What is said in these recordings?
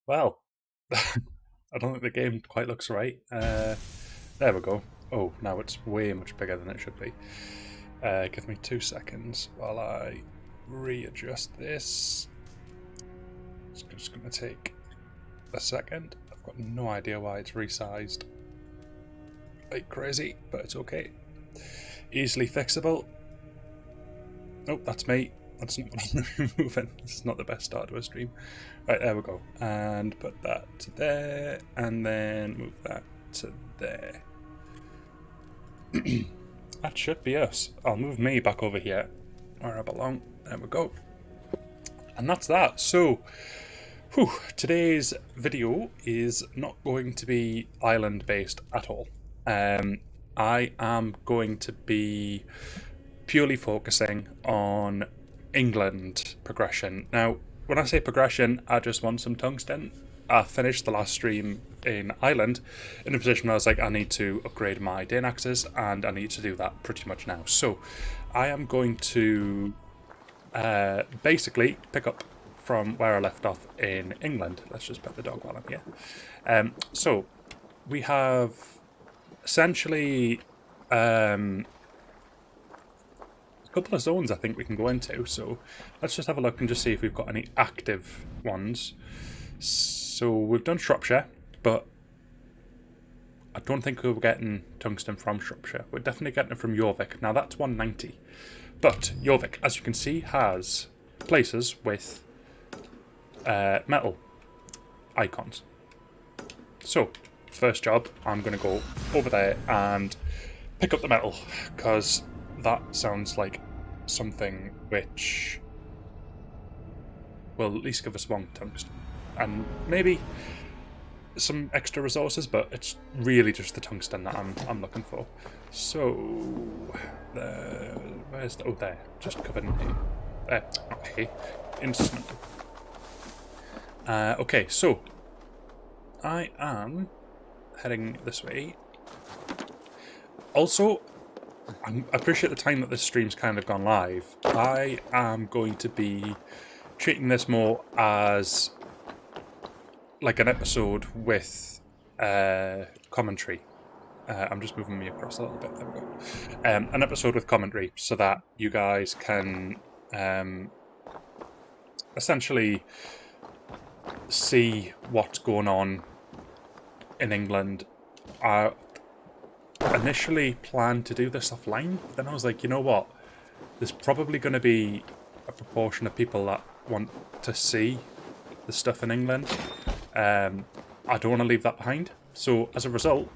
Well, I don't think the game quite looks right. There we go. Oh, now it's way much bigger than it should be. Give me 2 seconds while I readjust this. It's just going to take a second. I've got no idea why it's resized like crazy, but it's okay. Easily fixable. Oh, that's me. That's not what I'm moving. This is not the best start to a stream. Right, there we go. And put that to there, and then move that to there. That should be us. I'll move me back over here where I belong. There we go. And that's that. So, today's video is not going to be island based at all. I am going to be purely focusing on England progression. Now, when I say progression, I just want some tungsten. I finished the last stream in Ireland in a position where I was like, I need to upgrade my Dane axes, and I need to do that pretty much now. So I am going to basically pick up from where I left off in England. Let's just pet the dog while I'm here. So we have essentially a couple of zones I think we can go into. So let's just have a look and just see if we've got any active ones. So we've done Shropshire, but I don't think we're getting tungsten from Shropshire. We're definitely getting it from Jorvik. Now that's 190. But Jorvik, as you can see, has places with metal icons. So, first job, I'm going to go over there and pick up the metal, because that sounds like something which will at least give us one tungsten. And maybe some extra resources, but it's really just the tungsten that I'm looking for. So, where's the... oh, there. Just covered in hay. Not hay. In snow. Okay, so I am heading this way. Also, I appreciate the time that this stream's kind of gone live. I am going to be treating this more as like an episode with commentary. I'm just moving me across a little bit. There we go. An episode with commentary, so that you guys can essentially see what's going on in England. I initially planned to do this offline, then I was like, you know what? There's probably going to be a proportion of people that want to see the stuff in England. I don't want to leave that behind. So as a result,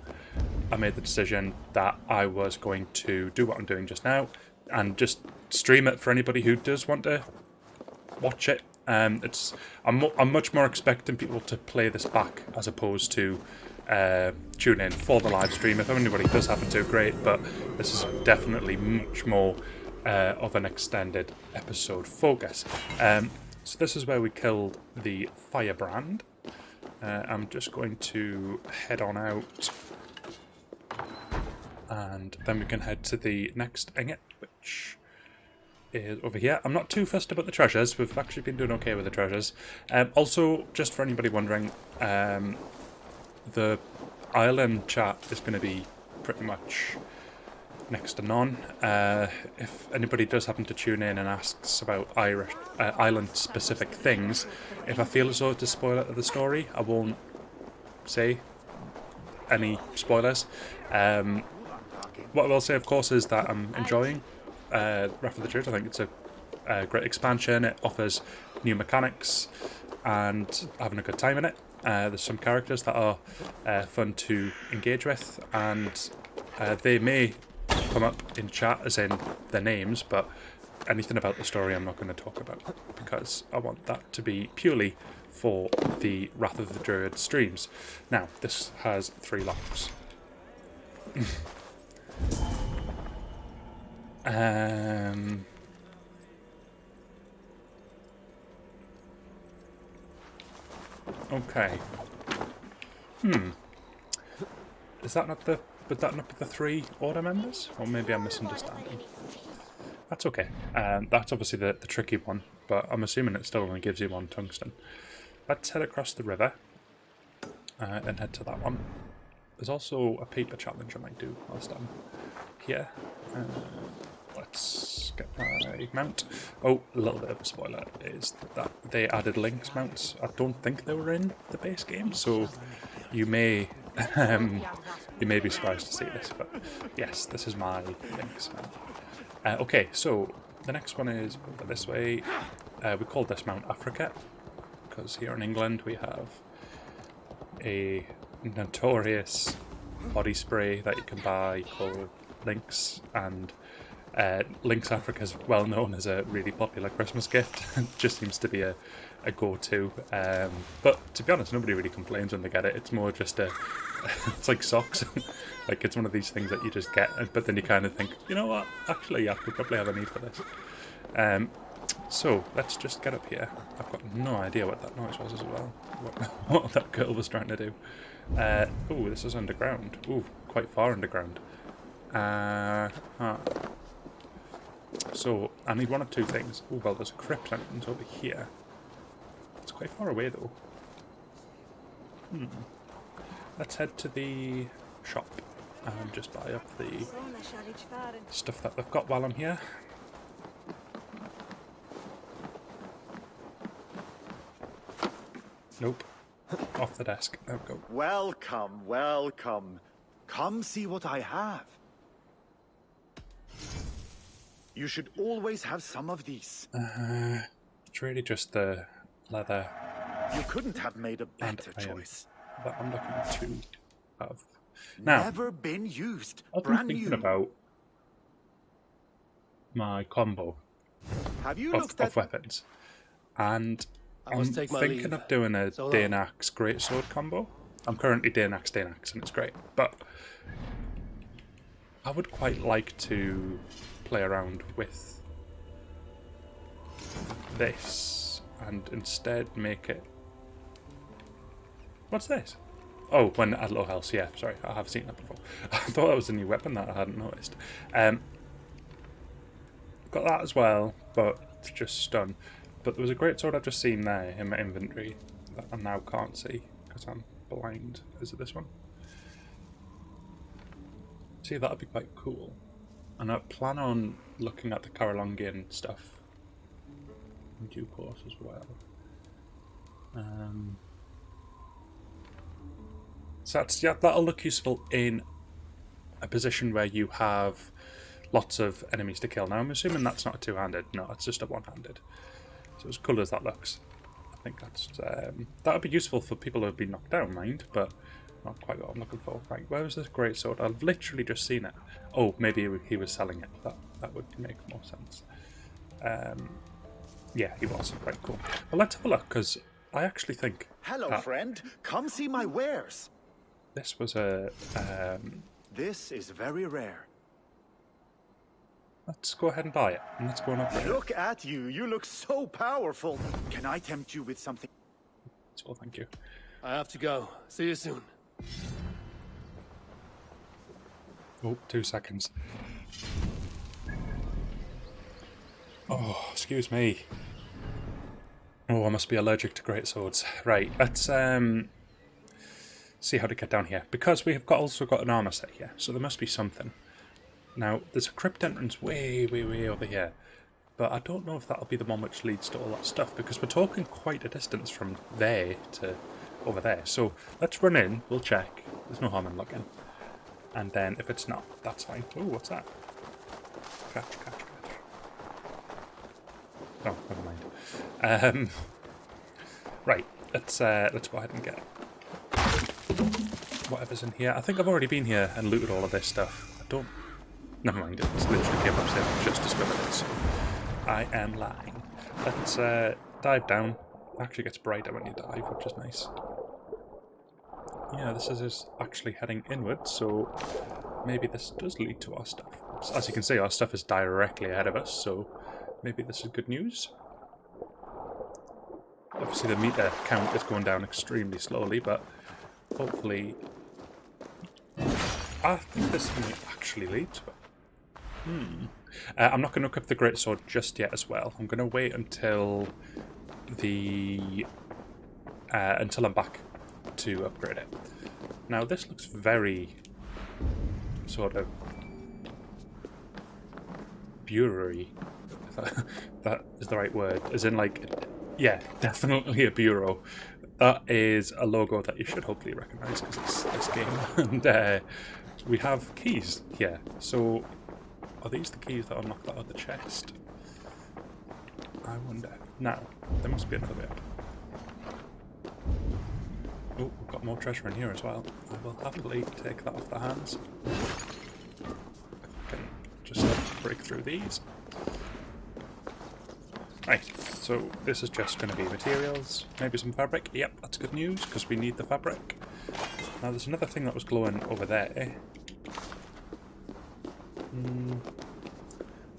I made the decision that I was going to do what I'm doing just now and just stream it for anybody who does want to watch it. I'm much more expecting people to play this back as opposed to tune in for the live stream. If anybody does happen to, great, but this is definitely much more of an extended episode focus. So this is where we killed the firebrand. I'm just going to head on out, and then we can head to the next ingot, which is over here. I'm not too fussed about the treasures. We've actually been doing okay with the treasures. Also, just for anybody wondering, the Ireland chat is going to be pretty much next to none. If anybody does happen to tune in and asks about Ireland-specific things, if I feel as though it's a spoiler to the story, I won't say any spoilers. What I will say, of course, is that I'm enjoying Wrath of the Druid. I think it's a great expansion. It offers new mechanics and having a good time in it. There's some characters that are fun to engage with, and they may come up in chat as in their names, but anything about the story I'm not going to talk about, because I want that to be purely for the Wrath of the Druid streams. Now, this has 3 locks. Okay. Is that not the... would that not be the 3 order members? Or maybe I'm misunderstanding. That's okay. That's obviously the tricky one, but I'm assuming it still only gives you 1 tungsten. let's head across the river and head to that one. There's also a paper challenge I might do whilst I'm here. Let's get my mount. Oh, a little bit of a spoiler is that they added Link's mounts. I don't think they were in the base game, so you may be surprised to see this. But yes, this is my Link's mount. Okay, so the next one is over this way. We call this Mount Africa because here in England we have a notorious body spray that you can buy called Lynx, and Lynx Africa is well known as a really popular Christmas gift. It just seems to be a go-to. But to be honest, nobody really complains when they get it. It's more just it's like socks. Like it's one of these things that you just get, but then you kind of think, you know what? Actually, yeah, we probably have a need for this. So let's just get up here. I've got no idea what that noise was as well. What that girl was trying to do. Oh, this is underground. Ooh, quite far underground. So I need one of two things. Oh well, there's a crypt entrance over here. It's quite far away though. Let's head to the shop and just buy up the stuff that they've got while I'm here. Nope. Off the desk. There we go. Welcome, welcome. Come see what I have. You should always have some of these. It's really just the leather. You couldn't have made a better choice. That I'm looking to have. Now, never been used. I've been thinking about my combo of weapons, and I'm thinking of doing a Danax Greatsword combo. I'm currently Danax, and it's great, but I would quite like to play around with this and instead make it... What's this? Oh, when at low health, yeah, sorry, I have seen that before. I thought that was a new weapon that I hadn't noticed. Got that as well, but it's just stun. But there was a great sword I've just seen there in my inventory that I now can't see because I'm blind. Is it this one? See, that'd be quite cool. And I plan on looking at the Karalongian stuff in due course as well. So that's, yeah, that'll look useful in a position where you have lots of enemies to kill. Now I'm assuming that's not a two-handed. No, it's just a one-handed. So as cool as that looks, I think that's that would be useful for people who have been knocked down, mind, but not quite what I'm looking for. Right, where was this great sword? I've literally just seen it. Oh, maybe he was selling it. That would make more sense. Yeah, he was. Right, cool. Well, let's have a look, because I actually think... Hello, friend. Come see my wares. This was a... This is very rare. Let's go ahead and buy it, and let's go and upgrade it. Look at you. You look so powerful. Can I tempt you with something? Oh, thank you. I have to go. See you soon. Oh, 2 seconds. Oh, excuse me. Oh, I must be allergic to great swords. Right, let's see how to get down here. Because we have also got an armor set here, so there must be something. Now, there's a crypt entrance way over here. But I don't know if that'll be the one which leads to all that stuff, because we're talking quite a distance from there to over there. So let's run in, we'll check. There's no harm in looking. And then if it's not, that's fine. Oh, what's that? Catch. Oh, never mind. Right, let's go ahead and get whatever's in here. I think I've already been here and looted all of this stuff. I don't... Never mind, it's literally came upstairs and just discovered it, so I am lying. Let's dive down. It actually gets brighter when you dive, which is nice. Yeah, this is actually heading inward, so maybe this does lead to our stuff. As you can see, our stuff is directly ahead of us, so maybe this is good news. Obviously the meter count is going down extremely slowly, but hopefully... I think this might actually lead to it. I'm not going to equip the greatsword just yet as well. I'm going to wait until the until I'm back to upgrade it. Now this looks very sort of bureau-y, if that is the right word, as in like, yeah, definitely a bureau. That is a logo that you should hopefully recognise because it's this game. And we have keys here. So are these the keys that unlock that other chest? I wonder. Now, there must be another way up. Oh, we've got more treasure in here as well. I will happily take that off the hands. If I can just break through these. Right, so this is just going to be materials, maybe some fabric. Yep, that's good news, because we need the fabric. Now there's another thing that was glowing over there.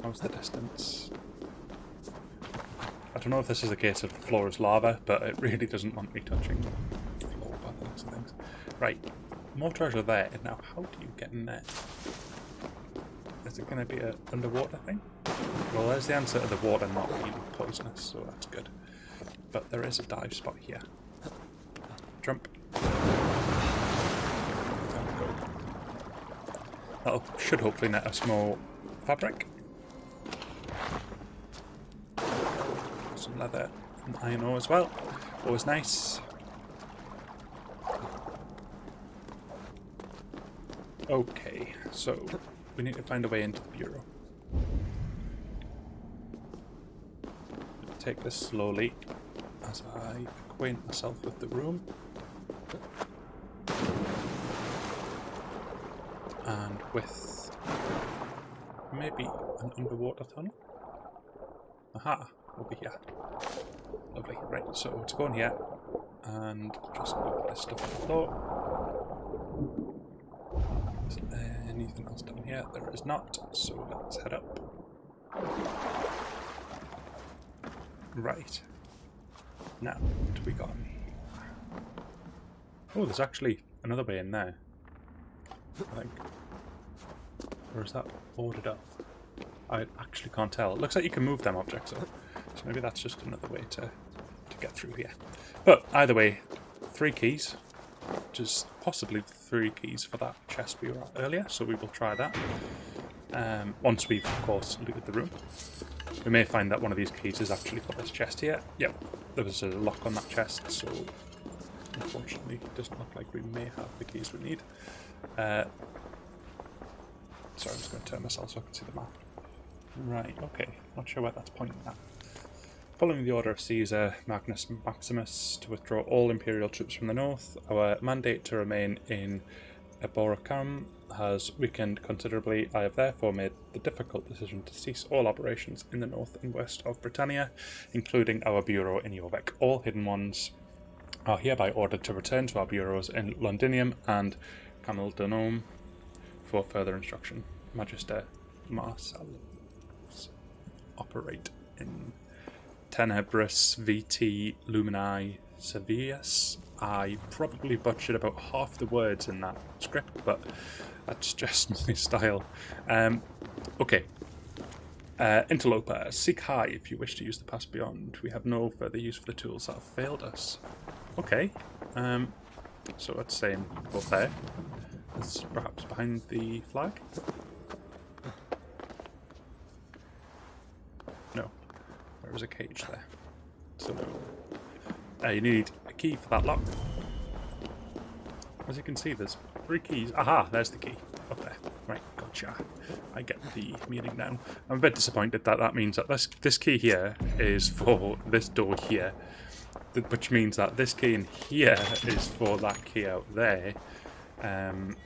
How's the distance? I don't know if this is a case of the floor is lava, but it really doesn't want me touching the floor by the looks of things. Right, more treasure there. Now, how do you get in there? Is it going to be an underwater thing? Well, there's the answer to the water not being poisonous, so that's good. But there is a dive spot here. Jump. There we go. That should hopefully net us more fabric. Some leather and iron ore as well. Always nice. Okay, so we need to find a way into the bureau. Take this slowly as I acquaint myself with the room. And with maybe an underwater tunnel. Aha, over here. Lovely. Right, so let's go in here and just look at this stuff on the floor. Is there anything else down here? There is not, so let's head up. Right. Now, what do we got? Oh, there's actually another way in there. I think. Or is that boarded up? I actually can't tell. It looks like you can move them objects up. So maybe that's just another way to get through here. But either way, 3 keys. Which is possibly 3 keys for that chest we were at earlier. So we will try that. Once we've, of course, looted the room. We may find that one of these keys is actually for this chest here. Yep, there was a lock on that chest, so unfortunately it doesn't look like we may have the keys we need. Sorry, I'm just going to turn myself so I can see the map. Right, okay, not sure where that's pointing at. Following the order of Caesar Magnus Maximus to withdraw all Imperial troops from the north, our mandate to remain in Eboracum has weakened considerably. I have therefore made the difficult decision to cease all operations in the north and west of Britannia, including our bureau in Jorvik. All hidden ones are hereby ordered to return to our bureaus in Londinium and Camaldonum for further instruction. Magister Marcellus operate in Tenebris VT Lumini Sevius. I probably butchered about half the words in that script, but that's just my style. Okay. Interloper, seek high if you wish to use the pass beyond. We have no further use for the tools that have failed us. Okay. So let's say go there. It's perhaps behind the flag. No. There was a cage there. So no. You need a key for that lock. As you can see, there's 3 keys. Aha, there's the key. Up there. Right, gotcha. I get the meaning now. I'm a bit disappointed that that means that this key here is for this door here. Which means that this key in here is for that key out there. Let's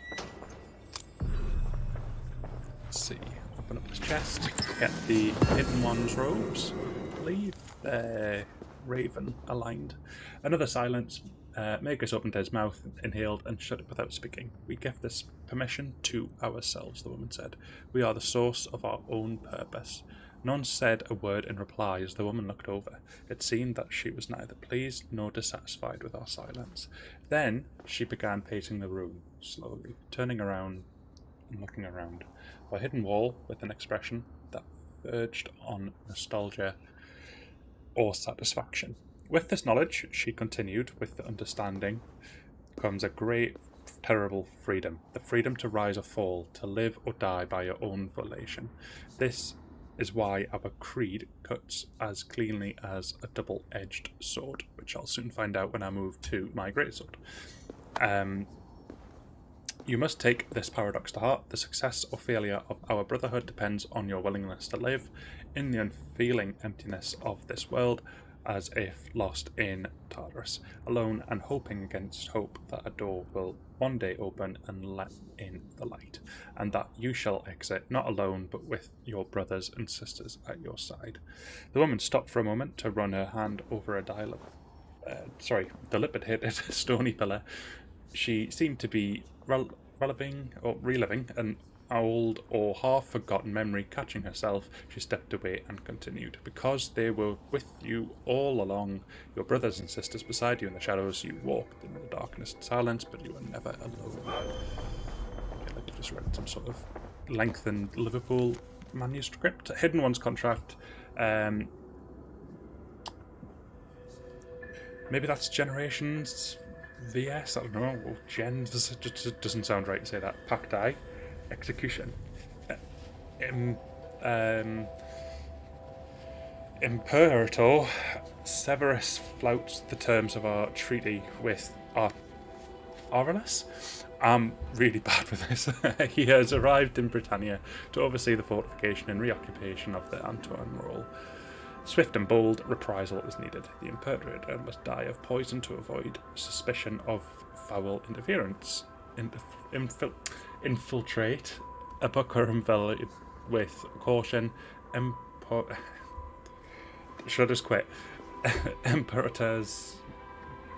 see. Open up this chest. Get the Hidden One's robes. I believe they're raven aligned. Another silence. Magus opened his mouth, inhaled, and shut it without speaking. We give this permission to ourselves, the woman said. We are the source of our own purpose. None said a word in reply as the woman looked over. It seemed that she was neither pleased nor dissatisfied with our silence. Then she began pacing the room, slowly, turning around and looking around. A hidden wall with an expression that verged on nostalgia or satisfaction. With this knowledge, she continued, with the understanding comes a great, terrible freedom. The freedom to rise or fall, to live or die by your own volition. This is why our creed cuts as cleanly as a double-edged sword, which I'll soon find out when I move to my greatsword. You must take this paradox to heart. The success or failure of our brotherhood depends on your willingness to live in the unfeeling emptiness of this world, as if lost in Tartarus, alone and hoping against hope that a door will one day open and let in the light, and that you shall exit not alone but with your brothers and sisters at your side. The woman stopped for a moment to run her hand over a dilapidated stony pillar. She seemed to be reliving an old or half-forgotten memory. Catching herself, she stepped away and continued. Because they were with you all along, your brothers and sisters beside you in the shadows, you walked in the darkness and silence, but you were never alone. Okay, like I just read some sort of lengthened Liverpool manuscript. Hidden One's contract. Maybe that's Generations VS, I don't know, or Gens, just doesn't sound right to say that. Pacti, execution. Imperator Severus flouts the terms of our treaty with Arvanus. I'm really bad with this. He has arrived in Britannia to oversee the fortification and reoccupation of the Antwerp role. Swift and bold reprisal is needed. The Imperator must die of poison to avoid suspicion of foul interference. Infiltrate a Buckham Valley with caution. Should I just quit? Imperators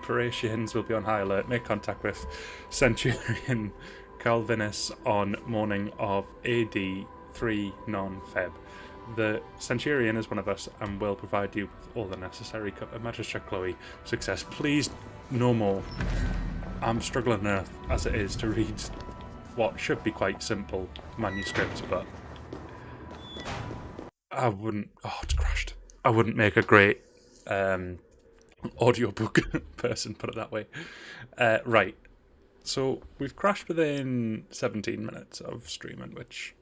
Parisians will be on high alert. Make contact with Centurion Calvinus on morning of AD 3 non-Feb. The Centurion is one of us and will provide you with all the necessary cover. Magistrate Chloe, success. Please, no more. I'm struggling enough as it is to read what should be quite simple manuscripts, but I wouldn't... Oh, it's crashed. I wouldn't make a great audiobook person, put it that way. Right. So, we've crashed within 17 minutes of streaming, which...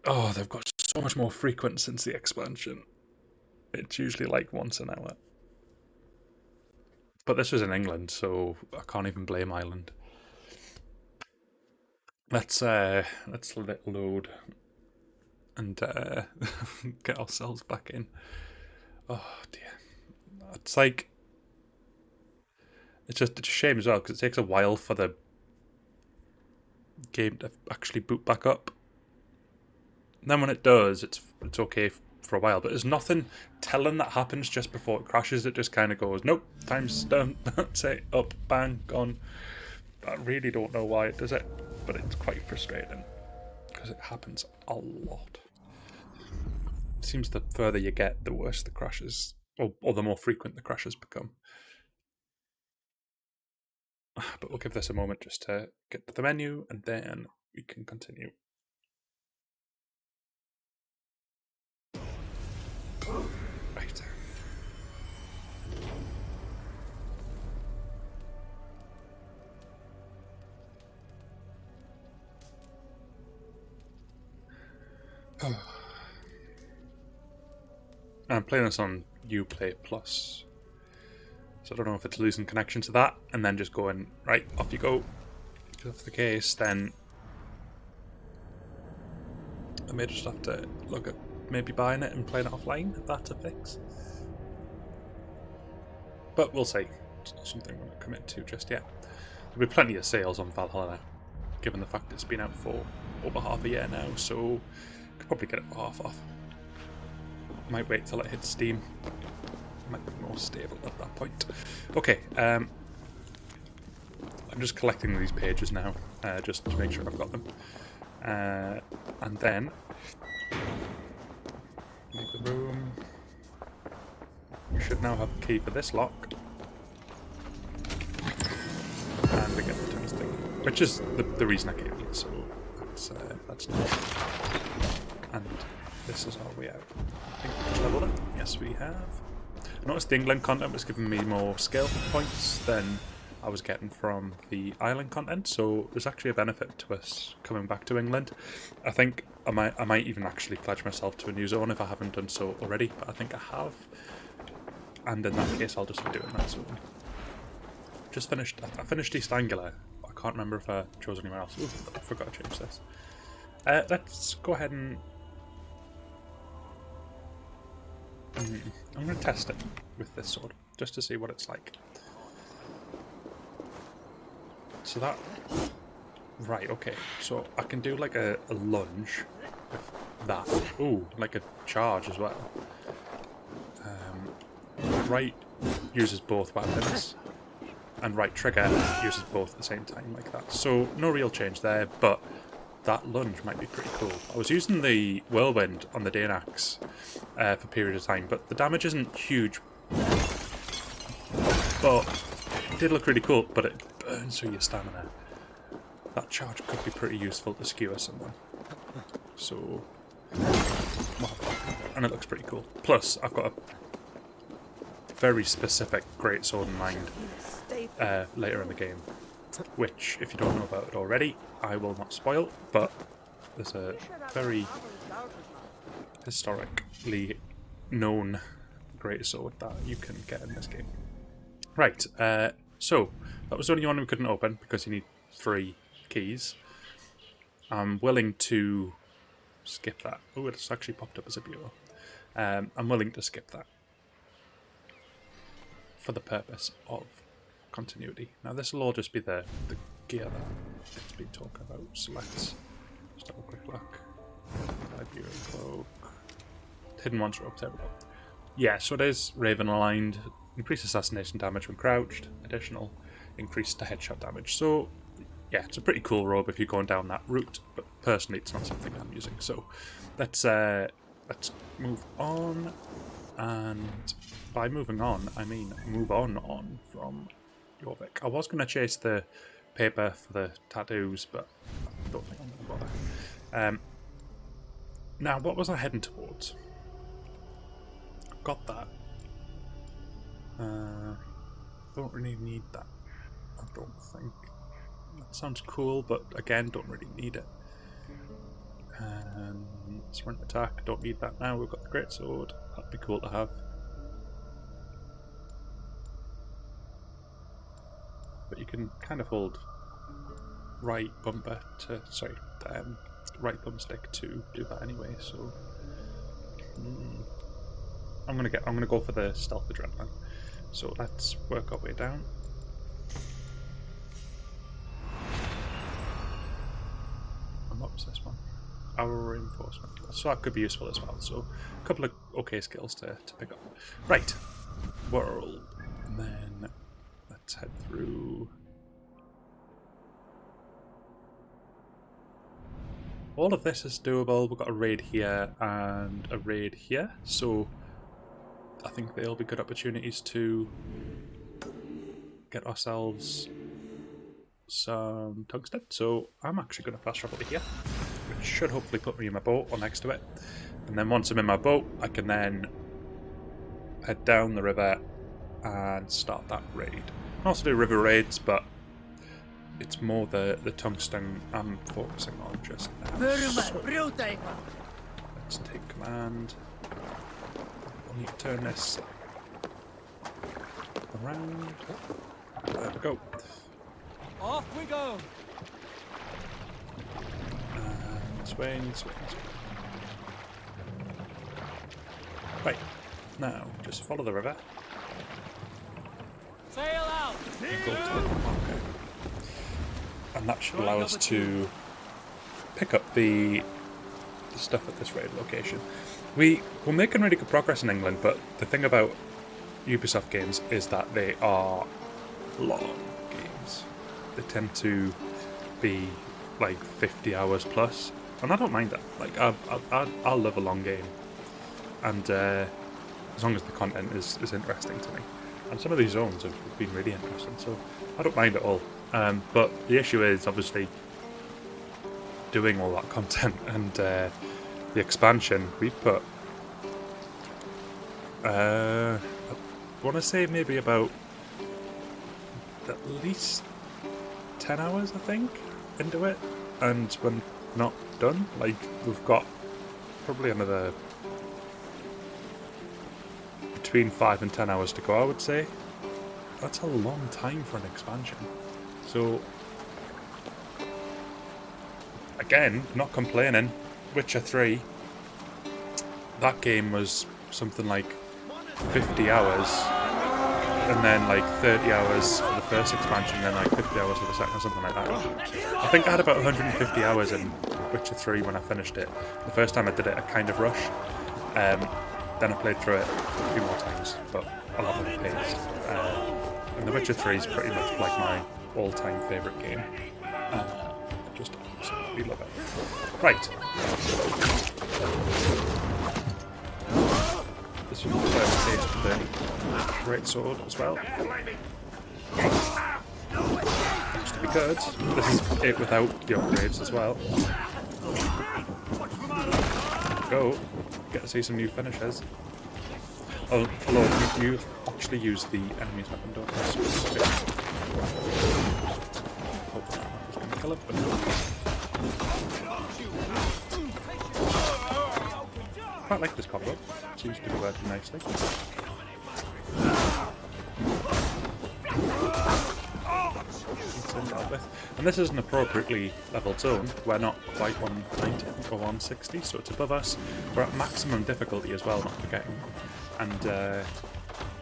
Oh, they've got so much more frequent since the expansion. It's usually like once an hour. But this was in England, so I can't even blame Ireland. Let's let it load and get ourselves back in. Oh dear. It's like... It's a shame as well, because it takes a while for the game to actually boot back up. And then when it does, it's okay for a while, but there's nothing telling that happens just before it crashes. It just kind of goes, nope, time's done, that's it, up, bang, gone. I really don't know why it does it, but it's quite frustrating, because it happens a lot. It seems the further you get, the worse the crashes, or the more frequent the crashes become. But we'll give this a moment just to get to the menu, and then we can continue. Right. I'm playing this on Uplay Plus, so I don't know if it's losing connection to that and then just going, right, off you go. If that's the case, then I may just have to look at maybe buying it and playing it offline, if that's a fix. But we'll see. It's not something we're going to commit to just yet. There'll be plenty of sales on Valhalla, given the fact it's been out for over half a year now, so could probably get it for half off. Might wait till it hits Steam. Might be more stable at that point. Okay, I'm just collecting these pages now, just to make sure I've got them. And then make the room. We should now have a key for this lock. And we get the tungsten, which is the reason I gave it, so that's nice. And this is our way out. I think we've leveled it. Yes, we have. I noticed the England content was giving me more skill points than I was getting from the island content, so there's actually a benefit to us coming back to England. I think I might even actually pledge myself to a new zone if I haven't done so already, but I think I have. And in that case, I'll just be doing that zone. Just finished. I finished East Anglia. I can't remember if I chose anywhere else. Ooh, I forgot to change this. Let's go ahead and... I'm going to test it with this sword, just to see what it's like. So that... Right, okay. So I can do like a lunge with that. Ooh, like a charge as well. Right uses both weapons, and right trigger uses both at the same time like that. So no real change there, but that lunge might be pretty cool. I was using the whirlwind on the Danax for a period of time, but the damage isn't huge. But it did look really cool, but it burns through your stamina. That charge could be pretty useful to skewer someone. So, well, and it looks pretty cool. Plus, I've got a very specific greatsword in mind later in the game, which, if you don't know about it already, I will not spoil, but there's a very historically known greatsword that you can get in this game. Right, so that was the only one we couldn't open because you need 3 keys. I'm willing to skip that. Oh, it's actually popped up as a bureau. I'm willing to skip that for the purpose of continuity. Now this will all just be the gear that it's been talking about, so let's just have a quick look. Bureau cloak. Hidden monster rope, there we go. Yeah, so it is Raven aligned, increased assassination damage when crouched, additional increase to headshot damage. So yeah, it's a pretty cool robe if you're going down that route, but personally it's not something I'm using. So let's move on, and by moving on, I mean move on from Jorvik. I was going to chase the paper for the tattoos, but I don't think I'm going to bother. Now, what was I heading towards? I've got that. Don't really need that, I don't think. That sounds cool, but again, don't really need it. Sprint attack, don't need that now. We've got the greatsword. That'd be cool to have. But you can kind of hold right bumper to, sorry, right thumbstick to do that anyway. So I'm gonna go for the stealth adrenaline. So let's work our way down. And what was this one? Our reinforcement. So that could be useful as well. So a couple of okay skills to pick up. Right, world, and then let's head through. All of this is doable. We've got a raid here and a raid here, so I think they'll be good opportunities to get ourselves some tungsten. So I'm actually going to fast travel to here, which should hopefully put me in my boat or next to it. And then once I'm in my boat, I can then head down the river and start that raid. I can also do river raids, but it's more the tungsten I'm focusing on just now. So, let's take command. I need to turn this around. There we go. Off we go. Swing. Right, now just follow the river. Sail out. And go to the marker. And that should allow us to pick up the stuff at this raid location. We're making really good progress in England, but the thing about Ubisoft games is that they are long games. They tend to be like 50 hours plus, and I don't mind that. Like I'll love a long game, and as long as the content is interesting to me. And some of these zones have been really interesting, so I don't mind at all. But the issue is obviously doing all that content and the expansion, we put I want to say maybe about at least 10 hours, I think, into it, and we're not done. Like, we've got probably another between 5 and 10 hours to go, I would say. That's a long time for an expansion. So, again, not complaining. Witcher 3, that game was something like 50 hours, and then like 30 hours for the first expansion, and then like 50 hours for the second, or something like that. I think I had about 150 hours in Witcher 3 when I finished it. The first time I did it, I kind of rushed. Then I played through it a few more times, but a lot more paced. And The Witcher 3 is pretty much like my all-time favourite game. I just absolutely love it. Right. This is the first taste of the great sword as well. Looks to be good. This is it without the upgrades as well. Go. Get to see some new finishes. Although you actually use the enemy's weapon, don't you? So hopefully I'm just going to kill it, but no. Quite like this combo. Seems to be working nicely. And this is an appropriately leveled zone. We're not quite 190 or 160, so it's above us. We're at maximum difficulty as well, not forgetting. And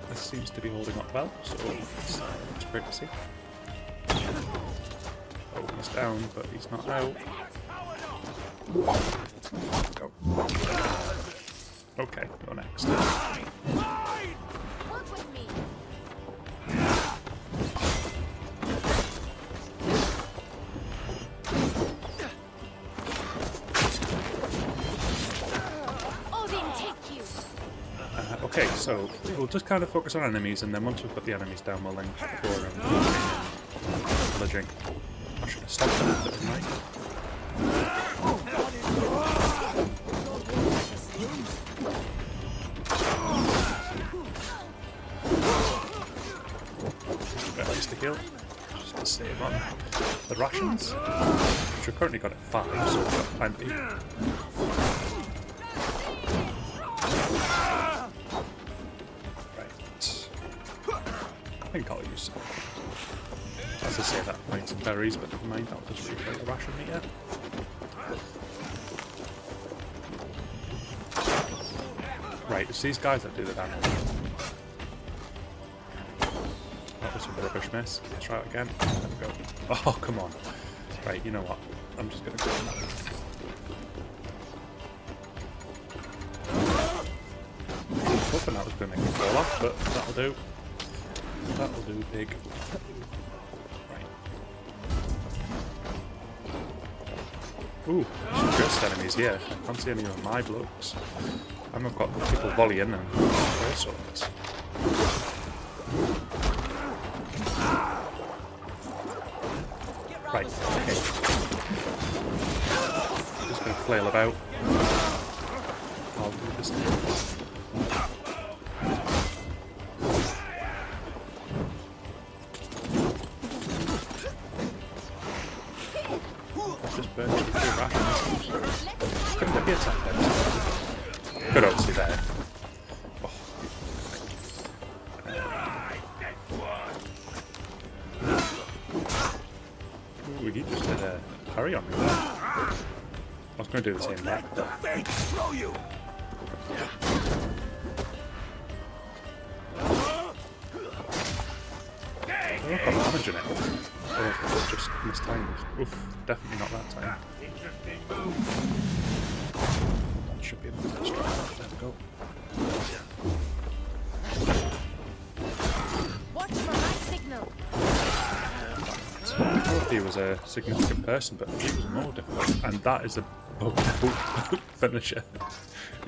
this seems to be holding up well, so it's great to see. Oh, he's down, but he's not out. Go. Okay, go next. Okay, so we'll just kind of focus on enemies, and then once we've got the enemies down, we'll then go around pillaging. I should have stopped that, didn't I? To heal, just to save on the rations, which we've currently got at 5, so we've got plenty. Right. I think I'll use some. As I say, that might some berries, but never mind, I'll just refill the ration meter. Right, it's these guys that do the damage. That was a rubbish miss. Let's try it again. There we go. Oh, come on. Right, you know what? I'm just going to go on that. I was hoping that was going to make me fall off, but that'll do. That'll do, big. Right. Ooh, some ghost enemies here. I can't see any of my blokes. And I've got people volleying and all sorts. Right, okay. Just going to flail about. I'll do this thing. I'll just burn through the rations. Couldn't get the attack there. Good obviously there. He just did a parry on me there. I was going to do the same back. I've got damage in it. Oh, it's just mistimed. Oof, definitely not that time. That should be enough. Let's try that. There we go. Watch for my signal. I thought he was a significant person, but he was more difficult. And that is a bug finisher.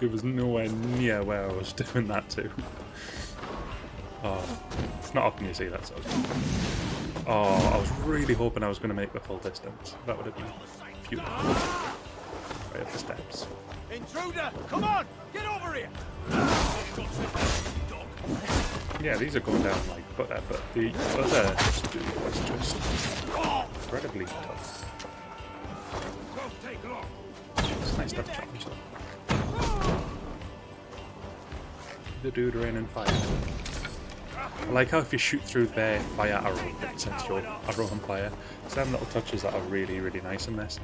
It was nowhere near where I was doing that to. Oh, it's not often you see that sort of stuff. Oh, I was really hoping I was going to make the full distance. That would have been beautiful. Right up the steps. Intruder! Come on! Get over here! Yeah, these are going down like butter, but the other dude was just incredibly tough. It's nice to have choppers up. The dude raining fire. I like how if you shoot through their fire arrow, it sends your arrow on fire. Some little touches that are really, really nice in this.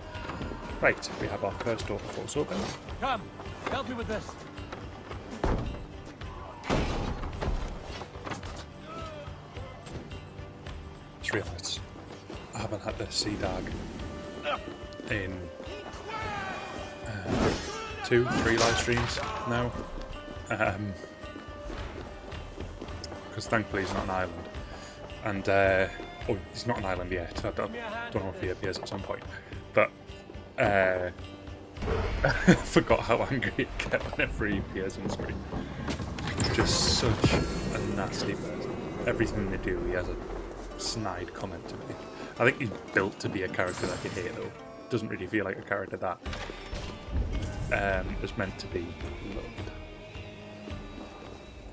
Right, we have our first door force open. Come! Help me with this! Just realised I haven't had the sea dag in 2, 3 live streams now. Because thankfully he's not an island. And, oh, he's not an island yet. I don't know if he appears at some point. But, I forgot how angry it get whenever he appears on screen. Just such a nasty person. Everything they do, he has a snide comment to make. I think he's built to be a character that you hate, though. Doesn't really feel like a character that is meant to be loved.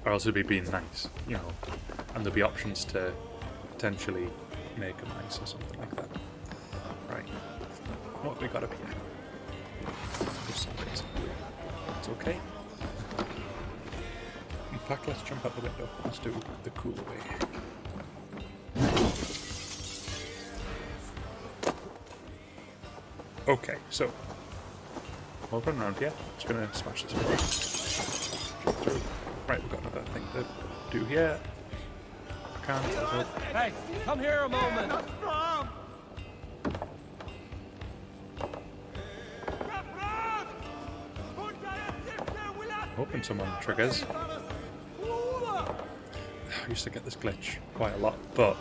Or else it'd be being nice, you know, and there'll be options to potentially make him nice or something like that. Right. What have we got up here? It's okay. In fact, let's jump out the window. Let's do the cool way. Okay, so we'll run around here. Just gonna smash this window. Right, we've got another thing to do here. I can't. Hey, come here a moment! Hoping someone triggers. I used to get this glitch quite a lot, but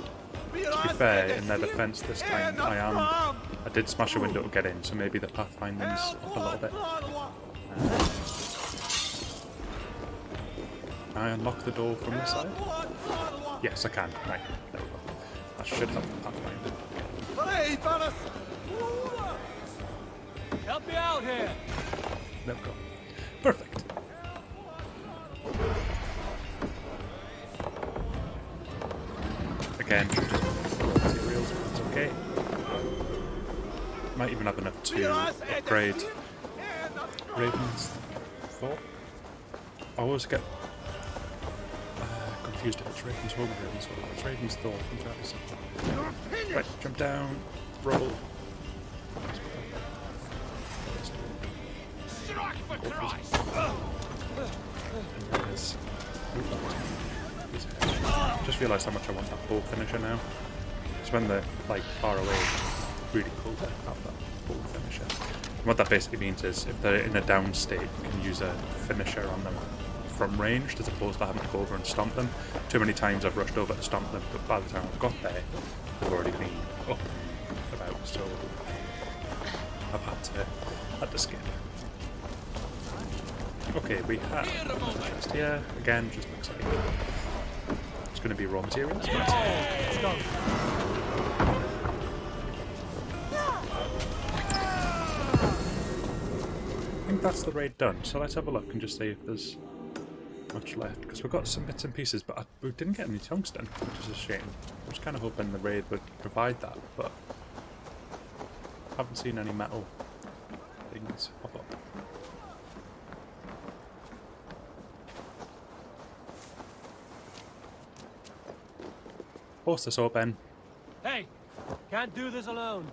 to be fair, in their defense this time, I did smash a window to get in, so maybe the pathfinding's up a little bit. Can I unlock the door from this side? Yes, I can. Right, there we go. That should help the pathfinder. Help me out here! There we go. Perfect. Again, should just materials, but it's okay. Might even have enough to upgrade Raven's Thought. I always get confused if it's Raven's Home or Raven's Thought. It's Raven's Thought. I'm trying to say. Right, jump down, roll. Just realised how much I want that bow finisher now. It's when they're like far away, really cool to have that bow finisher. And what that basically means is if they're in a down state, you can use a finisher on them from ranged as opposed to having to go over and stomp them. Too many times I've rushed over to stomp them, but by the time I've got there, they've already been up and about, so I've had to skip. Okay, we have a chest here. Again, just looks like it's going to be raw materials. Let's go. I think that's the raid done, so let's have a look and just see if there's much left. Because we've got some bits and pieces, but we didn't get any tungsten, which is a shame. I was kind of hoping the raid would provide that, but haven't seen any metal things pop up. Post this up, Ben. Hey! Can't do this alone!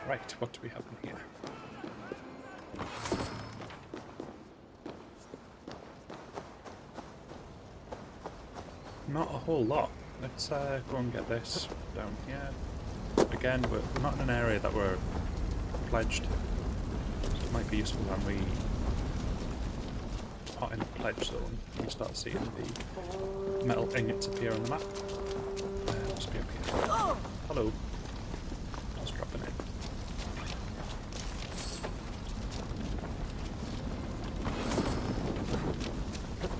Right, what do we have in here? Not a whole lot. Let's go and get this down here. Again, we're not in an area that we're pledged, so it might be useful when we are in the pledge zone. We start seeing the metal ingots appear on the map. Must be up here. Hello. Just dropping in.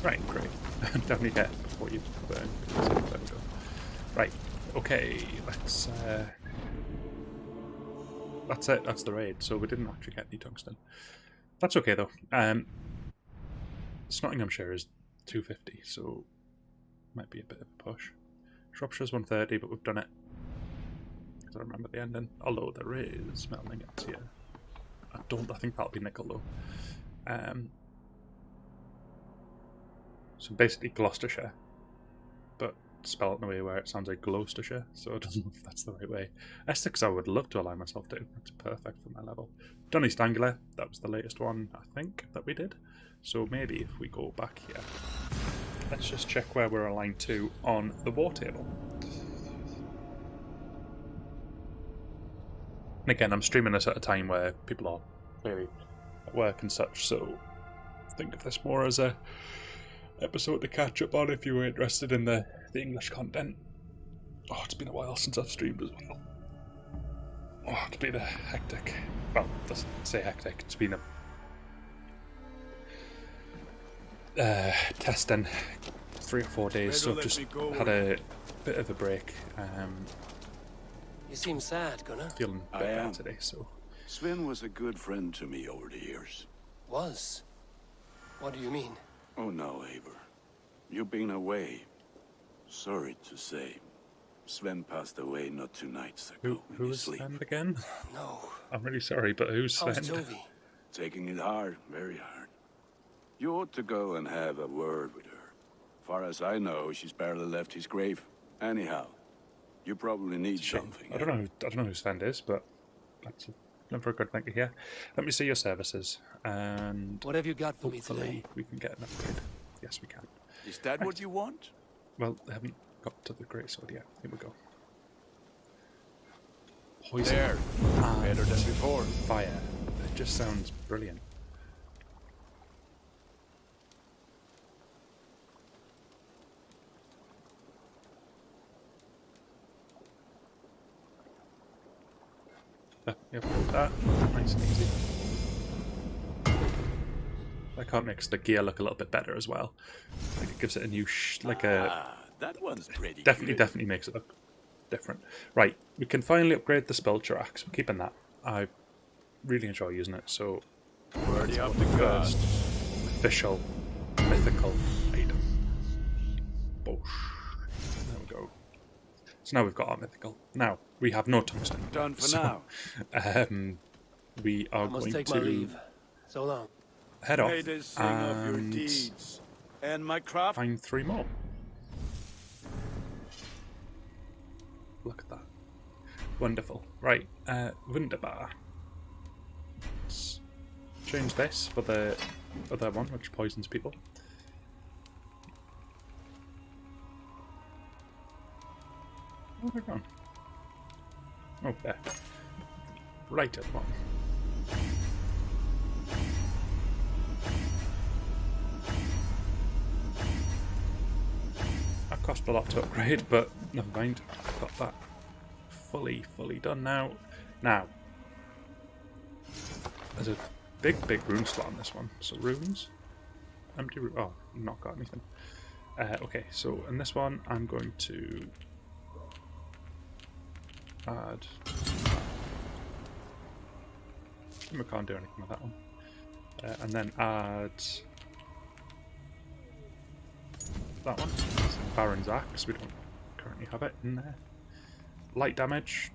Right, great. Down here before you burn. There we go. Right, Okay, let's. That's it. That's the raid. So we didn't actually get any tungsten. That's okay though. Nottinghamshire is 250, so might be a bit of a push. Shropshire's 130, but we've done it. I don't remember the ending. Although there is metal ingots here. I think that'll be nickel though. So basically Gloucestershire, but spell it in a way where it sounds like Gloucestershire, so I don't know if that's the right way. Essex I would love to align myself to. That's perfect for my level. Done East Anglia, that was the latest one, I think, that we did. So maybe if we go back here, let's just check where we're aligned to on the war table. And again, I'm streaming this at a time where people are clearly at work and such, so think of this more as a episode to catch up on if you were interested in the English content. Oh, it's been a while since I've streamed as well. Oh, it's been a hectic. Well, let's say hectic. It's been a testing 3 or 4 days, so I've just had a bit of a break. You seem sad, Gunnar. Feeling I better am. today, so. Sven was a good friend to me over the years. Was? What do you mean? Oh no, Eivor. You've been away. Sorry to say. Sven passed away not 2 nights ago. Who is Sven again? No. I'm really sorry, but who's How's Sven? Tovi? Taking it hard, very hard. You ought to go and have a word with her. Far as I know, she's barely left his grave. Anyhow, you probably need something. I don't know who Sven is, but that's never a good thing to hear. Let me see your services, and What have you got for me hopefully today? we can get an upgrade. Yes, we can. Is that what you want? Well, I haven't got to the greatsword yet. Here we go. Poison. There. And Better than before. fire. It just sounds brilliant. Yep, that. Nice and easy. That can't make the gear look a little bit better as well. Like it gives it a new, That one's pretty definitely makes it look different. Right, we can finally upgrade the Spelcher Axe. We're keeping that. I really enjoy using it, so Worthy of the first gods. official mythical item. Boosh. There we go. So now we've got our mythical. Now, we have no tungsten. Done for So, now. we are I must going take my to leave. So long. head off May they sing of your and deeds. And my craft. find 3 more. Look at that. Wonderful. Right, wunderbar. Let's change this for the other one, which poisons people. Where have I gone? Oh, there. Right at one. That cost a lot to upgrade, but never mind. I've got that fully done now. Now, there's a big rune slot on this one. So runes, empty rune. Oh, not got anything. Okay, so in this one, I'm going to add. I can't do anything with that one. And then add that one. Baron's Axe. We don't currently have it in there. Light damage.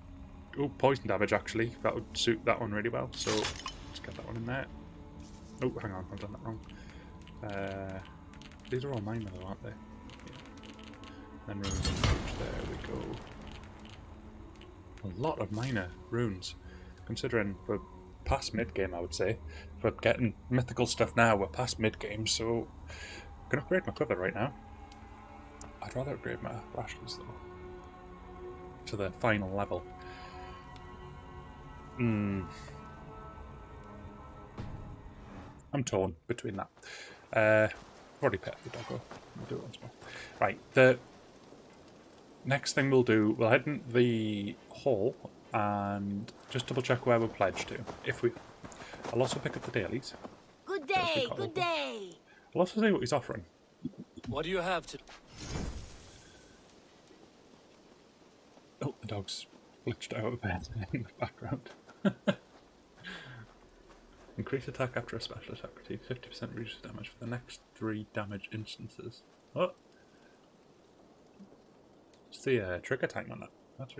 Oh, poison damage actually. That would suit that one really well. So let's get that one in there. Oh, hang on, I've done that wrong. These are all minor though, aren't they? Yeah. Then runes on page. There we go. A lot of minor runes, considering we're past mid game. I would say if we're getting mythical stuff now. We're past mid game, so I can upgrade my quiver right now. I'd rather upgrade my rashes though to the final level. I'm torn between that. I've already pet the doggo. We'll do it once more. Right, the next thing we'll do, we'll head in the hall and just double check where we're pledged to. I'll also pick up the dailies. Good day, good day. I'll also see what he's offering. What do you have to... dog's glitched out of bed in the background. Increase attack after a special attack routine. 50% reduces damage for the next 3 damage instances. What? What's the trigger time on that?